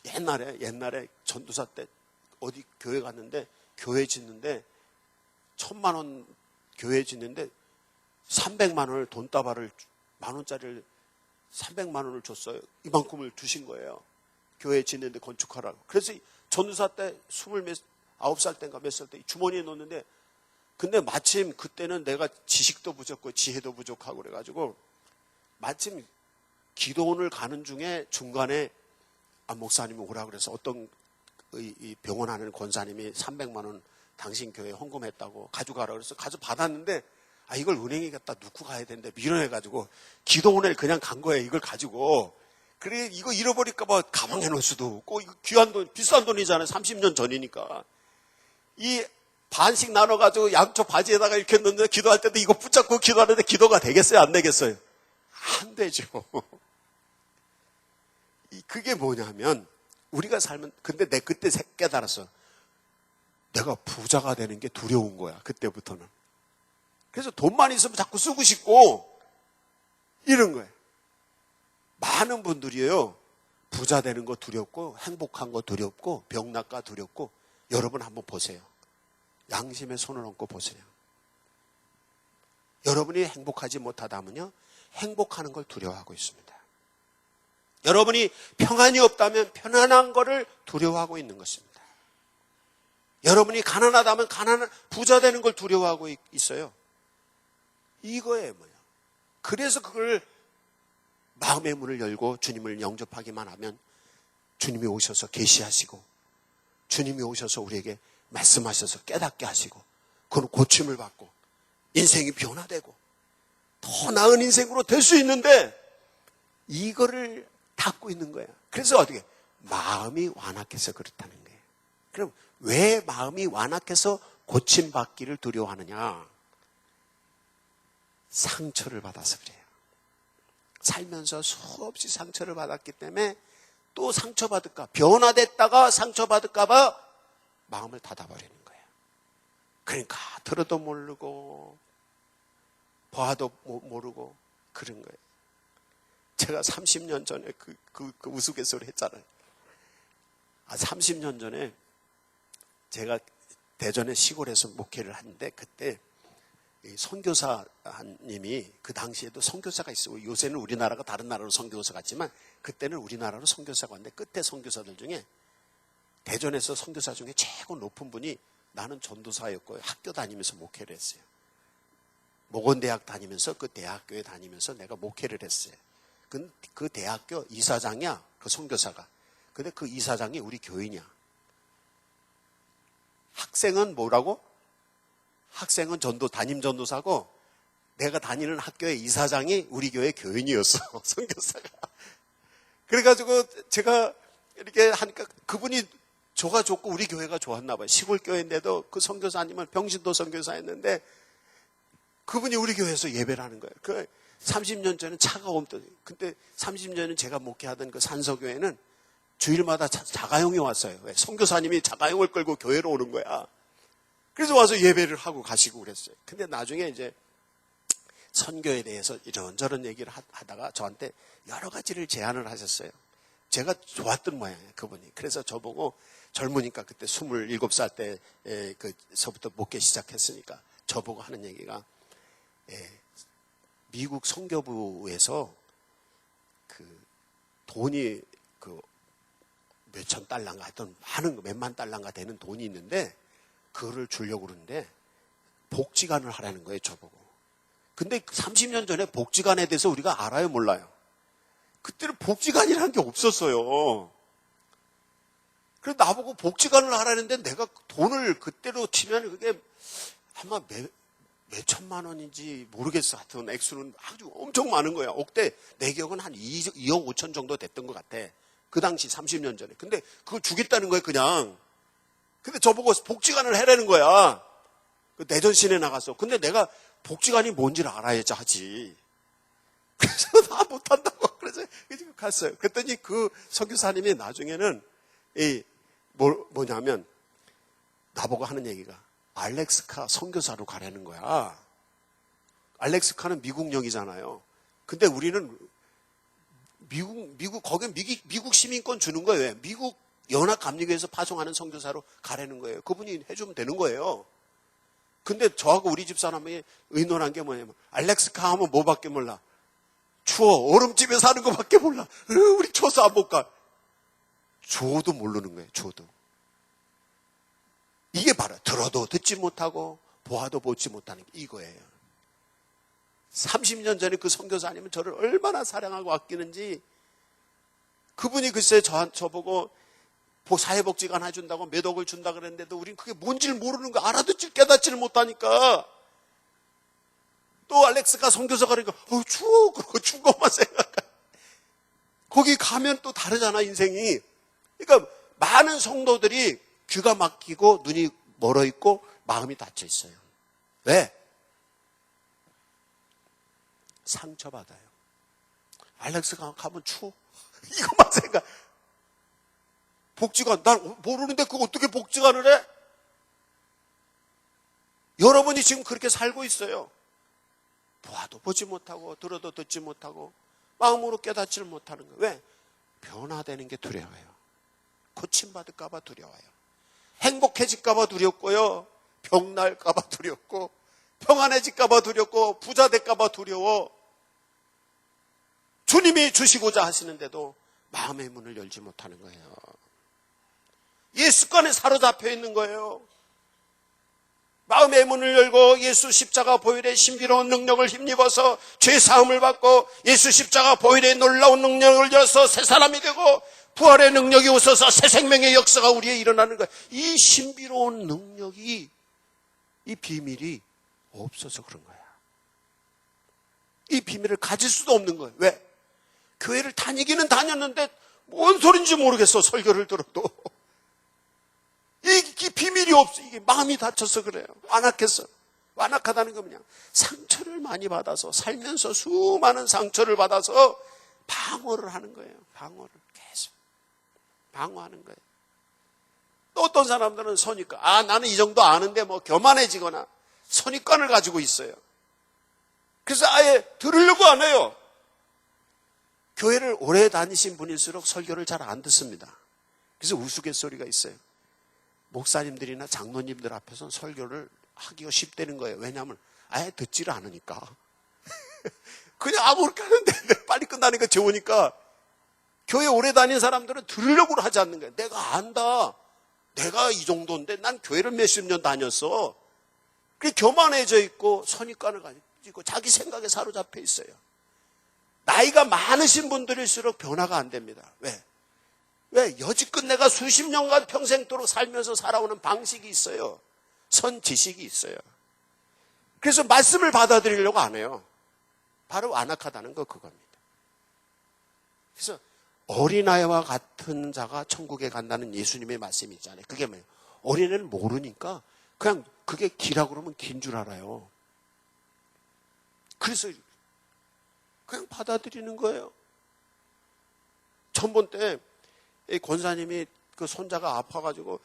옛날에 전도사 때 어디 교회 갔는데 교회 짓는데 1000만 원 교회 짓는데 300만 원을 돈다발을 10,000원짜리를 300만 원을 줬어요. 이만큼을 주신 거예요. 교회 짓는데 건축하라고. 그래서 전도사 때 29살 때인가 몇 살 때 주머니에 넣었는데, 근데 마침 그때는 내가 지식도 부족하고 지혜도 부족하고 그래가지고 마침 기도원을 가는 중에 중간에 목사님이 오라 그래서 어떤 이 병원 하는 권사님이 300만 원 당신 교회에 헌금했다고 가져가라 그래서 가져 받았는데, 이걸 은행에 갖다 놓고 가야 되는데 미련해가지고 기도원에 그냥 간 거예요. 이걸 가지고. 그래, 이거 잃어버릴까 봐 가방에 넣을 수도 없고, 이거 귀한 돈, 비싼 돈이잖아요. 30년 전이니까. 이 반씩 나눠가지고 양쪽 바지에다가 이렇게 넣는데 기도할 때도 이거 붙잡고 기도하는데 기도가 되겠어요? 안 되겠어요? 안 되죠. 그게 뭐냐면, 우리가 살면, 근데 내 그때 깨달았어. 내가 부자가 되는 게 두려운 거야, 그때부터는. 그래서 돈만 있으면 자꾸 쓰고 싶고, 이런 거예요. 많은 분들이요, 부자 되는 거 두렵고, 행복한 거 두렵고, 병낫가 두렵고, 여러분 한번 보세요. 양심에 손을 얹고 보세요. 여러분이 행복하지 못하다면요, 행복하는 걸 두려워하고 있습니다. 여러분이 평안이 없다면 편안한 거를 두려워하고 있는 것입니다. 여러분이 가난하다면 부자 되는 걸 두려워하고 있어요. 이거예요, 뭐야. 그래서 그걸 마음의 문을 열고 주님을 영접하기만 하면 주님이 오셔서 계시하시고, 주님이 오셔서 우리에게 말씀하셔서 깨닫게 하시고, 그건 고침을 받고 인생이 변화되고 더 나은 인생으로 될 수 있는데, 이거를 닫고 있는 거야. 그래서 어떻게? 마음이 완악해서 그렇다는 거예요. 그럼 왜 마음이 완악해서 고침받기를 두려워하느냐? 상처를 받아서 그래요. 살면서 수없이 상처를 받았기 때문에 또 상처받을까, 변화됐다가 상처받을까 봐 마음을 닫아버리는 거예요. 그러니까 들어도 모르고 봐도 모르고 그런 거예요. 제가 30년 전에 그 우스갯소리 했잖아요. 30년 전에 제가 대전의 시골에서 목회를 하는데 그때 선교사님이 그 당시에도 선교사가 있고 요새는 우리나라가 다른 나라로 선교사 갔지만 그때는 우리나라로 선교사가 왔는데 끝에 선교사들 중에 대전에서 선교사 중에 최고 높은 분이 나는 전도사였고 학교 다니면서 목회를 했어요. 목원대학 다니면서 그 대학교에 다니면서 내가 목회를 했어요. 그 대학교 이사장이야, 그 선교사가. 근데 그 이사장이 우리 교인이야. 학생은 뭐라고? 학생은 담임 전도사고 내가 다니는 학교의 이사장이 우리 교회 교인이었어. 선교사가. 그래가지고 제가 이렇게 하니까 그분이 저가 좋고 우리 교회가 좋았나 봐요. 시골 교회인데도 그 선교사님은 병신도 선교사였는데 그분이 우리 교회에서 예배를 하는 거예요. 그 30년 전에는 차가 없던. 근데 30년은 제가 목회하던 그 산서교회는 주일마다 자가용이 왔어요. 선교사님이 자가용을 끌고 교회로 오는 거야. 그래서 와서 예배를 하고 가시고 그랬어요. 근데 나중에 이제 선교에 대해서 이런저런 얘기를 하다가 저한테 여러 가지를 제안을 하셨어요. 제가 좋았던 모양이에요, 그분이. 그래서 저보고 젊으니까 그때 27살 때서부터 목회 시작했으니까 저보고 하는 얘기가 미국 선교부에서 그 돈이 그 몇천 달러인가 하여튼 많은 몇만 달러인가 되는 돈이 있는데 그거를 주려고 그러는데 복지관을 하라는 거예요, 저보고. 근데 30년 전에 복지관에 대해서 우리가 알아요, 몰라요? 그때는 복지관이라는 게 없었어요. 그래서 나보고 복지관을 하라는데 내가 돈을 그때로 치면 그게 아마 몇 천만 원인지 모르겠어. 하여튼 액수는 아주 엄청 많은 거야. 억대 내 기억은 한 2억 5천 정도 됐던 것 같아. 그 당시 30년 전에. 근데 그걸 주겠다는 거예요, 그냥. 근데 저보고 복지관을 해라는 거야. 내전신에 나가서. 근데 내가 복지관이 뭔지를 알아야지 하지. 그래서 다 못한다고. 그래서 갔어요. 그랬더니 그 선교사님이 나중에는 뭐냐면 나보고 하는 얘기가 알래스카 선교사로 가라는 거야. 알래스카는 미국령이잖아요. 근데 우리는 거긴 미국 시민권 주는 거예요. 왜? 미국 연합감리교에서 파송하는 선교사로 가라는 거예요. 그분이 해주면 되는 거예요. 근데 저하고 우리 집사람이 의논한 게 뭐냐면 알래스카 하면 뭐밖에 몰라. 추워. 얼음집에 사는 거밖에 몰라. 우리 추워서 안 못 가. 조도 모르는 거예요. 조도. 이게 바로 들어도 듣지 못하고 보아도 보지 못하는 게 이거예요. 30년 전에 그 선교사님은 저를 얼마나 사랑하고 아끼는지 그분이 글쎄 저보고 사회복지관 해준다고 몇 억을 준다 그랬는데도 우린 그게 뭔지를 모르는 거 알아듣질 깨닫지를 못하니까 또 알렉스가 선교사가 그러니까 추워 그러고 추운 것만 생각해. 거기 가면 또 다르잖아 인생이. 그러니까 많은 성도들이 귀가 막히고 눈이 멀어 있고 마음이 닫혀 있어요. 왜? 상처받아요. 알렉스가 가면 추워. 이것만 생각. 복지관, 난 모르는데 그거 어떻게 복지관을 해? 여러분이 지금 그렇게 살고 있어요. 보아도 보지 못하고 들어도 듣지 못하고 마음으로 깨닫지를 못하는 거예요. 왜? 변화되는 게 두려워요. 고침받을까 봐 두려워요. 행복해질까 봐 두렵고요. 병날까 봐 두렵고 평안해질까 봐 두렵고 부자 될까 봐 두려워. 주님이 주시고자 하시는데도 마음의 문을 열지 못하는 거예요. 예수권에 사로잡혀 있는 거예요. 마음의 문을 열고 예수 십자가 보혈의 신비로운 능력을 힘입어서 죄 사함을 받고 예수 십자가 보혈의 놀라운 능력을 여서 새 사람이 되고 부활의 능력이 오셔서 새 생명의 역사가 우리에 일어나는 거예요. 이 신비로운 능력이 이 비밀이 없어서 그런 거야. 이 비밀을 가질 수도 없는 거예요. 왜? 교회를 다니기는 다녔는데 뭔 소린지 모르겠어. 설교를 들어도. 이 비밀이 없어. 이게 마음이 다쳐서 그래요. 완악해서. 완악하다는 건 그냥 상처를 많이 받아서 살면서 수많은 상처를 받아서 방어를 하는 거예요. 방어를 계속. 방어하는 거예요. 또 어떤 사람들은 선입관, 나는 이 정도 아는데 뭐 교만해지거나 선입관을 가지고 있어요. 그래서 아예 들으려고 안 해요. 교회를 오래 다니신 분일수록 설교를 잘 안 듣습니다. 그래서 우스갯소리가 있어요. 목사님들이나 장로님들 앞에서 설교를 하기가 쉽다는 거예요. 왜냐하면 아예 듣지를 않으니까. 그냥 아무렇게 하는데 빨리 끝나니까 좋으니까 교회 오래 다닌 사람들은 들으려고 하지 않는 거예요. 내가 안다. 내가 이 정도인데 난 교회를 몇십 년 다녔어. 그게 교만해져 있고 선입관을 가지고 자기 생각에 사로잡혀 있어요. 나이가 많으신 분들일수록 변화가 안 됩니다. 왜? 여지껏 내가 수십 년간 평생도록 살면서 살아오는 방식이 있어요. 선지식이 있어요. 그래서 말씀을 받아들이려고 안 해요. 바로 완악하다는 거 그겁니다. 그래서 어린아이와 같은 자가 천국에 간다는 예수님의 말씀이 있잖아요. 그게 뭐예요? 어린애는 모르니까 그냥 그게 기라고 그러면 긴 줄 알아요. 그래서 그냥 받아들이는 거예요. 전번 때 권사님이 그 손자가 아파가지고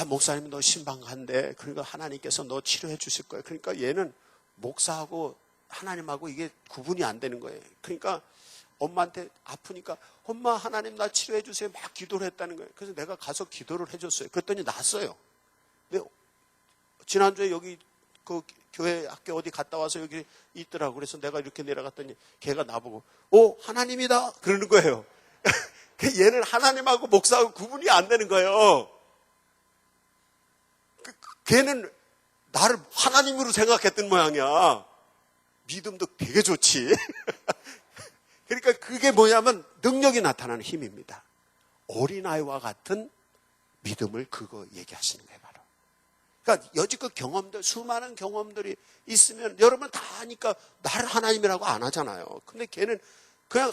목사님 너 신방 간대. 그러니까 하나님께서 너 치료해 주실 거예요. 그러니까 얘는 목사하고 하나님하고 이게 구분이 안 되는 거예요. 그러니까 엄마한테 아프니까 엄마 하나님 나 치료해 주세요. 막 기도를 했다는 거예요. 그래서 내가 가서 기도를 해줬어요. 그랬더니 났어요. 근데 지난주에 여기 그 교회 학교 어디 갔다 와서 여기 있더라고. 그래서 내가 이렇게 내려갔더니 걔가 나보고 하나님이다 그러는 거예요. 얘는 하나님하고 목사하고 구분이 안 되는 거예요. 걔는 나를 하나님으로 생각했던 모양이야. 믿음도 되게 좋지. 그러니까 그게 뭐냐면 능력이 나타나는 힘입니다. 어린아이와 같은 믿음을 그거 얘기하시는 거예요, 바로. 그러니까 여지껏 경험들, 수많은 경험들이 있으면 여러분 다 하니까 나를 하나님이라고 안 하잖아요. 근데 걔는 그냥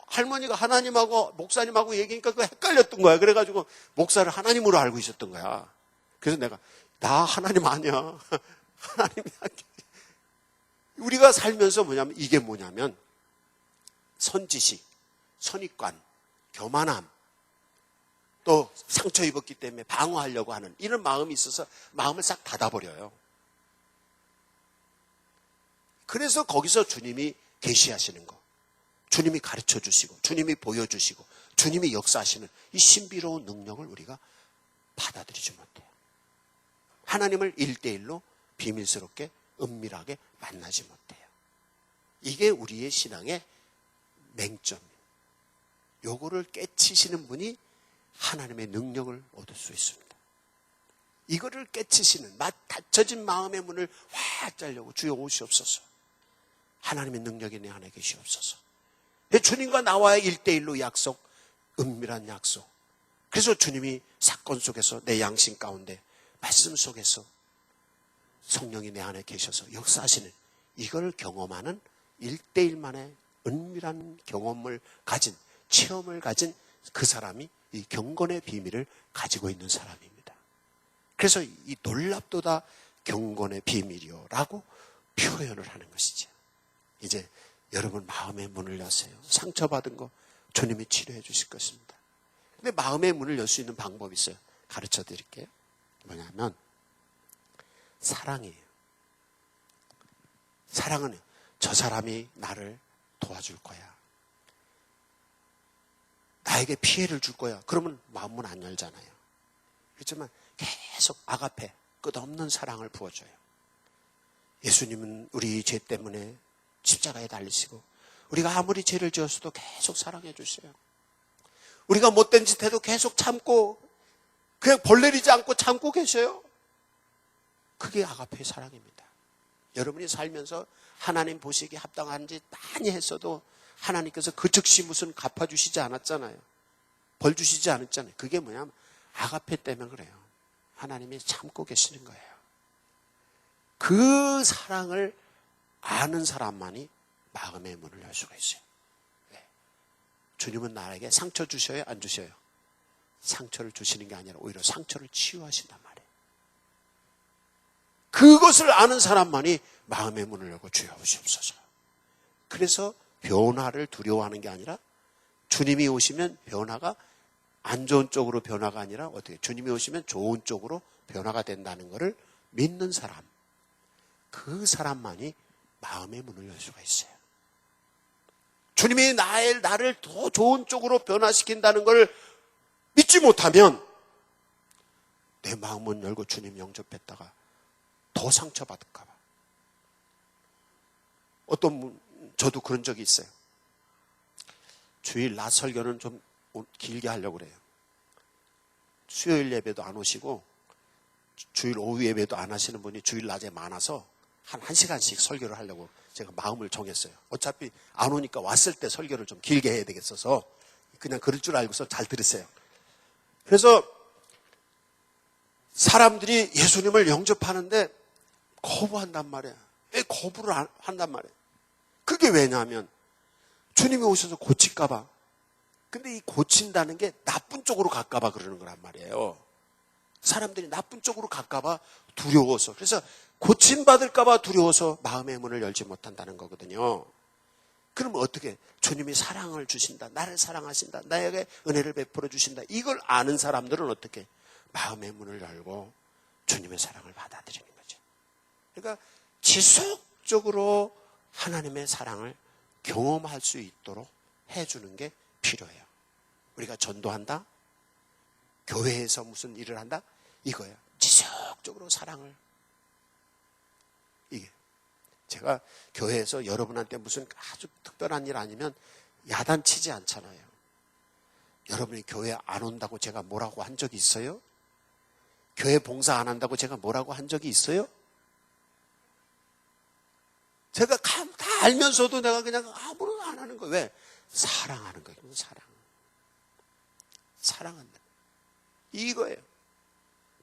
할머니가 하나님하고 목사님하고 얘기하니까 그거 헷갈렸던 거야. 그래가지고 목사를 하나님으로 알고 있었던 거야. 그래서 내가 나 하나님 아니야. 하나님이 아니야. 우리가 살면서 이게 뭐냐면 선지식, 선입관, 교만함, 또 상처 입었기 때문에 방어하려고 하는 이런 마음이 있어서 마음을 싹 닫아버려요. 그래서 거기서 주님이 계시하시는 거, 주님이 가르쳐 주시고 주님이 보여주시고 주님이 역사하시는 이 신비로운 능력을 우리가 받아들이지 못해요. 하나님을 1대1로 비밀스럽게 은밀하게 만나지 못해요. 이게 우리의 신앙의 맹점이에요. 요거를 깨치시는 분이 하나님의 능력을 얻을 수 있습니다. 이거를 깨치시는 닫혀진 마음의 문을 확 열려고 주여 오시옵소서. 하나님의 능력이 내 안에 계시옵소서. 주님과 나와의 1대1로 약속, 은밀한 약속. 그래서 주님이 사건 속에서 내 양심 가운데 말씀 속에서 성령이 내 안에 계셔서 역사하시는 이걸 경험하는 1대1만의 은밀한 경험을 가진, 체험을 가진 그 사람이 이 경건의 비밀을 가지고 있는 사람입니다. 그래서 이 놀랍도다 경건의 비밀이요라고 표현을 하는 것이죠. 이제 여러분 마음의 문을 여세요. 상처받은 거 주님이 치료해 주실 것입니다. 근데 마음의 문을 열 수 있는 방법이 있어요. 가르쳐 드릴게요. 뭐냐면 사랑이에요. 사랑은 저 사람이 나를 도와줄 거야. 나에게 피해를 줄 거야. 그러면 마음문 안 열잖아요. 그렇지만 계속 아가페, 끝없는 사랑을 부어줘요. 예수님은 우리 죄 때문에 십자가에 달리시고 우리가 아무리 죄를 지었어도 계속 사랑해 주셔요. 우리가 못된 짓 해도 계속 참고 그냥 벌 내리지 않고 참고 계셔요. 그게 아가페의 사랑입니다. 여러분이 살면서 하나님 보시기에 합당한 짓 많이 했어도 하나님께서 그 즉시 무슨 갚아주시지 않았잖아요. 벌 주시지 않았잖아요. 그게 뭐냐면 아가페 때문에 그래요. 하나님이 참고 계시는 거예요. 그 사랑을 아는 사람만이 마음의 문을 열 수가 있어요. 네. 주님은 나에게 상처 주셔요? 안 주셔요? 상처를 주시는 게 아니라 오히려 상처를 치유하신단 말이에요. 그것을 아는 사람만이 마음의 문을 열고 주여 오시옵소서. 그래서 변화를 두려워하는 게 아니라 주님이 오시면 변화가 안 좋은 쪽으로 변화가 아니라 어떻게 주님이 오시면 좋은 쪽으로 변화가 된다는 것을 믿는 사람, 그 사람만이 마음의 문을 열 수가 있어요. 주님이 나를 더 좋은 쪽으로 변화시킨다는 걸 믿지 못하면 내 마음은 열고 주님 영접했다가 더 상처받을까 봐. 저도 그런 적이 있어요. 주일 낮 설교는 좀 길게 하려고 그래요. 수요일 예배도 안 오시고 주일 오후 예배도 안 하시는 분이 주일 낮에 많아서 한 1시간씩 설교를 하려고 제가 마음을 정했어요. 어차피 안 오니까 왔을 때 설교를 좀 길게 해야 되겠어서 그냥 그럴 줄 알고서 잘 들으세요. 그래서 사람들이 예수님을 영접하는데 거부한단 말이에요. 왜 거부를 한단 말이에요? 그게 왜냐하면 주님이 오셔서 고칠까 봐. 근데 이 고친다는 게 나쁜 쪽으로 갈까 봐 그러는 거란 말이에요. 사람들이 나쁜 쪽으로 갈까 봐 두려워서. 그래서 고침받을까 봐 두려워서 마음의 문을 열지 못한다는 거거든요. 그럼 어떻게? 주님이 사랑을 주신다. 나를 사랑하신다. 나에게 은혜를 베풀어 주신다. 이걸 아는 사람들은 어떻게? 마음의 문을 열고 주님의 사랑을 받아들이는 거죠. 그러니까 지속적으로 하나님의 사랑을 경험할 수 있도록 해주는 게 필요해요. 우리가 전도한다? 교회에서 무슨 일을 한다? 이거예요. 지속적으로 사랑을. 이게. 제가 교회에서 여러분한테 무슨 아주 특별한 일 아니면 야단치지 않잖아요. 여러분이 교회 안 온다고 제가 뭐라고 한 적이 있어요? 교회 봉사 안 한다고 제가 뭐라고 한 적이 있어요? 제가 다 알면서도 내가 그냥 아무런 안 하는 거예요. 왜? 사랑하는 거예요. 사랑한다. 이거예요.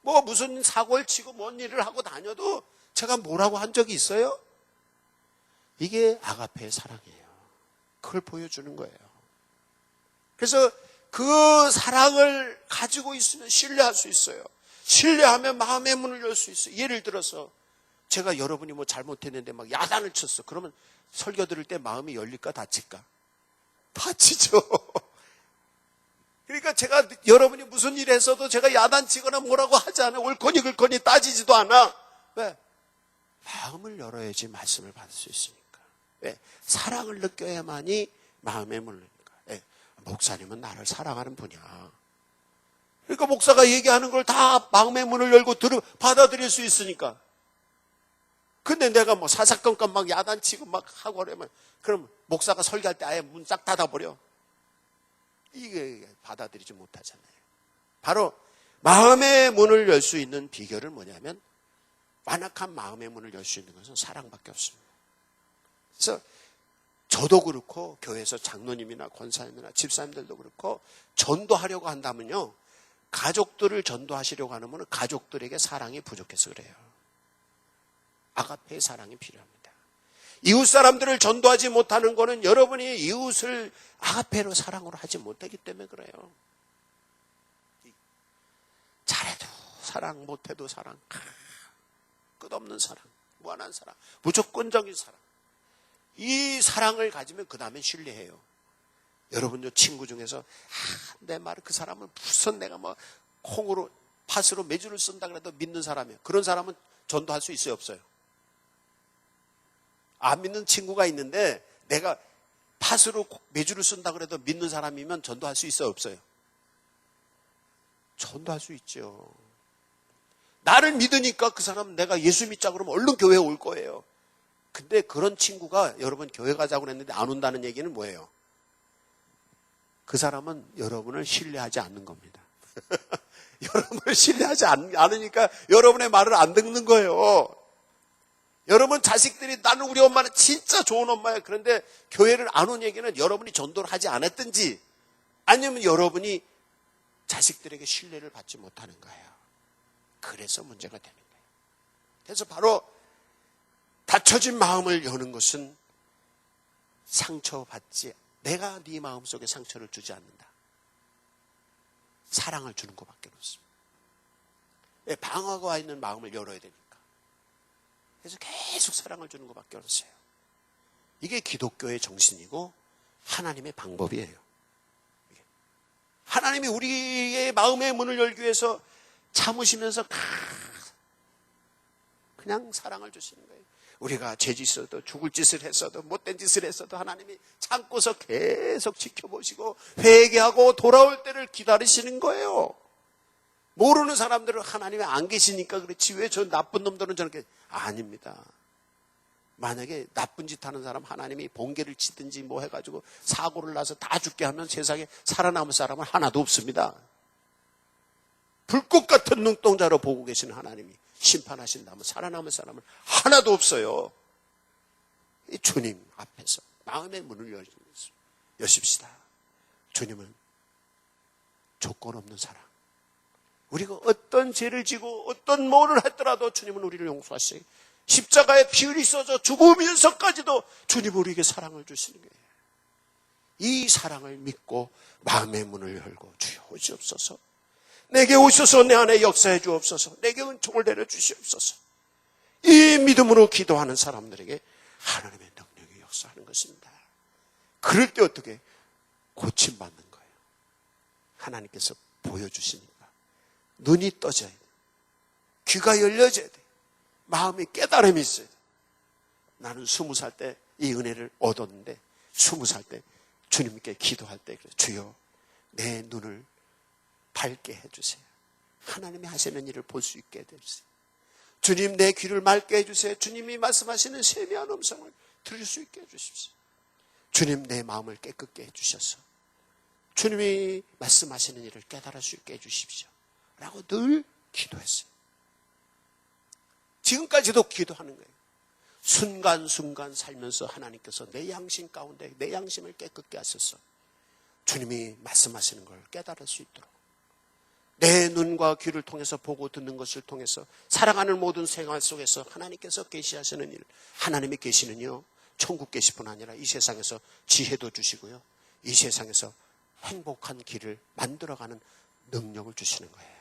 뭐 무슨 사고를 치고 뭔 일을 하고 다녀도 제가 뭐라고 한 적이 있어요? 이게 아가페의 사랑이에요. 그걸 보여주는 거예요. 그래서 그 사랑을 가지고 있으면 신뢰할 수 있어요. 신뢰하면 마음의 문을 열 수 있어요. 예를 들어서 제가 여러분이 뭐 잘못했는데 막 야단을 쳤어. 그러면 설교 들을 때 마음이 열릴까 닫힐까? 닫히죠. 그러니까 제가 여러분이 무슨 일 했어도 제가 야단치거나 뭐라고 하지 않아요. 옳거니 그르거니 따지지도 않아. 왜? 마음을 열어야지 말씀을 받을 수 있으니까. 왜? 사랑을 느껴야만이 마음의 문을 열니까. 왜? 목사님은 나를 사랑하는 분이야. 그러니까 목사가 얘기하는 걸 다 마음의 문을 열고 받아들일 수 있으니까. 근데 내가 뭐 사사건건 막 야단치고 막 하고 그러면 그럼 목사가 설교할 때 아예 문 싹 닫아버려. 이게 받아들이지 못하잖아요. 바로 마음의 문을 열 수 있는 비결은 뭐냐면 완악한 마음의 문을 열 수 있는 것은 사랑밖에 없습니다. 그래서 저도 그렇고 교회에서 장로님이나 권사님이나 집사님들도 그렇고 전도하려고 한다면요. 가족들을 전도하시려고 하면 가족들에게 사랑이 부족해서 그래요. 아가페의 사랑이 필요합니다. 이웃 사람들을 전도하지 못하는 것은 여러분이 이웃을 아가페로 사랑으로 하지 못하기 때문에 그래요. 잘해도 사랑, 못해도 사랑, 끝없는 사랑, 무한한 사랑, 무조건적인 사랑. 이 사랑을 가지면 그 다음에 신뢰해요. 여러분도 친구 중에서 내 말을 그 사람은 무슨 내가 뭐 콩으로 팥으로 매주를 쓴다 그래도 믿는 사람이에요. 그런 사람은 전도할 수 있어요, 없어요? 안 믿는 친구가 있는데 내가 팥으로 매주를 쓴다 그래도 믿는 사람이면 전도할 수 있어요, 없어요? 전도할 수 있죠. 나를 믿으니까 그 사람은 내가 예수 믿자 그러면 얼른 교회에 올 거예요. 근데 그런 친구가 여러분 교회 가자고 했는데 안 온다는 얘기는 뭐예요? 그 사람은 여러분을 신뢰하지 않는 겁니다. 여러분을 신뢰하지 않으니까 여러분의 말을 안 듣는 거예요. 여러분 자식들이 나는 우리 엄마는 진짜 좋은 엄마야. 그런데 교회를 안 온 얘기는 여러분이 전도를 하지 않았든지 아니면 여러분이 자식들에게 신뢰를 받지 못하는 거예요. 그래서 문제가 되는 거예요. 그래서 바로 닫혀진 마음을 여는 것은 상처받지, 내가 네 마음속에 상처를 주지 않는다. 사랑을 주는 것밖에 없습니다. 방어가 와 있는 마음을 열어야 되니까. 그래서 계속 사랑을 주는 것밖에 없어요. 이게 기독교의 정신이고 하나님의 방법이에요. 하나님이 우리의 마음의 문을 열기 위해서 참으시면서 그냥 사랑을 주시는 거예요. 우리가 죄짓어도 죽을 짓을 했어도 못된 짓을 했어도 하나님이 참고서 계속 지켜보시고 회개하고 돌아올 때를 기다리시는 거예요. 모르는 사람들은 하나님이 안 계시니까 그렇지 왜 저 나쁜 놈들은 저렇게 아닙니다. 만약에 나쁜 짓 하는 사람 하나님이 번개를 치든지 뭐 해가지고 사고를 나서 다 죽게 하면 세상에 살아남을 사람은 하나도 없습니다. 불꽃 같은 눈동자로 보고 계시는 하나님이 심판하신다면 살아남을 사람은 하나도 없어요. 이 주님 앞에서 마음의 문을 여십시다. 주님은 조건 없는 사랑. 우리가 어떤 죄를 지고 어떤 뭐를 했더라도 주님은 우리를 용서하시고 십자가에 피 흘리셔서 죽으면서까지도 주님 우리에게 사랑을 주시는 거예요. 이 사랑을 믿고 마음의 문을 열고 주여 오시옵소서. 내게 오셔서 내 안에 역사해 주옵소서. 내게 은총을 내려 주시옵소서. 이 믿음으로 기도하는 사람들에게 하나님의 능력이 역사하는 것입니다. 그럴 때 어떻게 고침받는 거예요. 하나님께서 보여주시니까 눈이 떠져야 돼. 귀가 열려져야 돼. 마음이 깨달음이 있어야 돼. 나는 20살 때 이 은혜를 얻었는데 20살 때 주님께 기도할 때 주여 내 눈을 밝게 해주세요. 하나님이 하시는 일을 볼 수 있게 해주세요. 주님 내 귀를 맑게 해주세요. 주님이 말씀하시는 세미한 음성을 들을 수 있게 해주십시오. 주님 내 마음을 깨끗게 해주셔서 주님이 말씀하시는 일을 깨달을 수 있게 해주십시오. 라고 늘 기도했어요. 지금까지도 기도하는 거예요. 순간순간 살면서 하나님께서 내 양심 가운데 내 양심을 깨끗게 하셔서 주님이 말씀하시는 걸 깨달을 수 있도록 내 눈과 귀를 통해서 보고 듣는 것을 통해서 살아가는 모든 생활 속에서 하나님께서 계시하시는 일, 하나님이 계시는요 천국 계실 뿐 아니라 이 세상에서 지혜도 주시고요 이 세상에서 행복한 길을 만들어가는 능력을 주시는 거예요.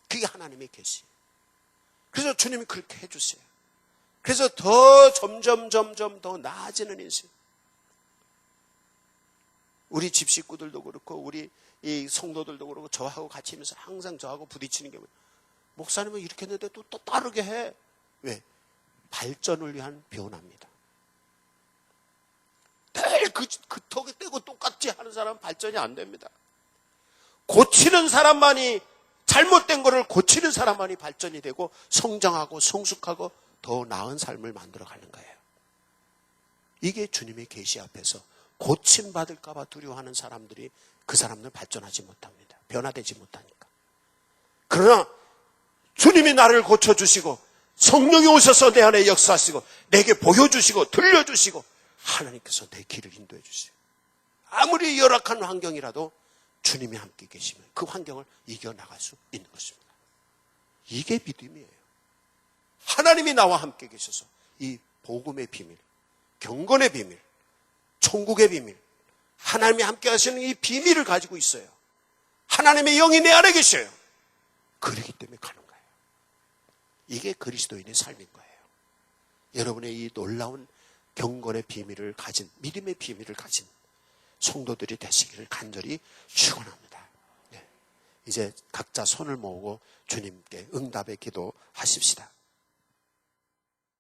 그게 하나님의 계시. 그래서 주님이 그렇게 해주세요. 그래서 더 점점 더 나아지는 인생. 우리 집 식구들도 그렇고 우리 이 성도들도 그렇고 저하고 같이 하면서 항상 저하고 부딪히는 게 목사님은 이렇게 했는데 또 다르게 해. 왜? 발전을 위한 변화입니다. 늘 그 턱에 떼고 똑같이 하는 사람은 발전이 안 됩니다. 고치는 사람만이 잘못된 것을 고치는 사람만이 발전이 되고 성장하고 성숙하고 더 나은 삶을 만들어가는 거예요. 이게 주님의 계시 앞에서 고침받을까 봐 두려워하는 사람들이 그 사람들 발전하지 못합니다. 변화되지 못하니까. 그러나 주님이 나를 고쳐주시고 성령이 오셔서 내 안에 역사하시고 내게 보여주시고 들려주시고 하나님께서 내 길을 인도해 주세요. 아무리 열악한 환경이라도 주님이 함께 계시면 그 환경을 이겨나갈 수 있는 것입니다. 이게 믿음이에요. 하나님이 나와 함께 계셔서 이 복음의 비밀, 경건의 비밀, 천국의 비밀, 하나님이 함께 하시는 이 비밀을 가지고 있어요. 하나님의 영이 내 안에 계셔요. 그렇기 때문에 가는 거예요. 이게 그리스도인의 삶인 거예요. 여러분의 이 놀라운 경건의 비밀을 가진, 믿음의 비밀을 가진 성도들이 되시기를 간절히 축원합니다. 네. 이제 각자 손을 모으고 주님께 응답의 기도 하십시다.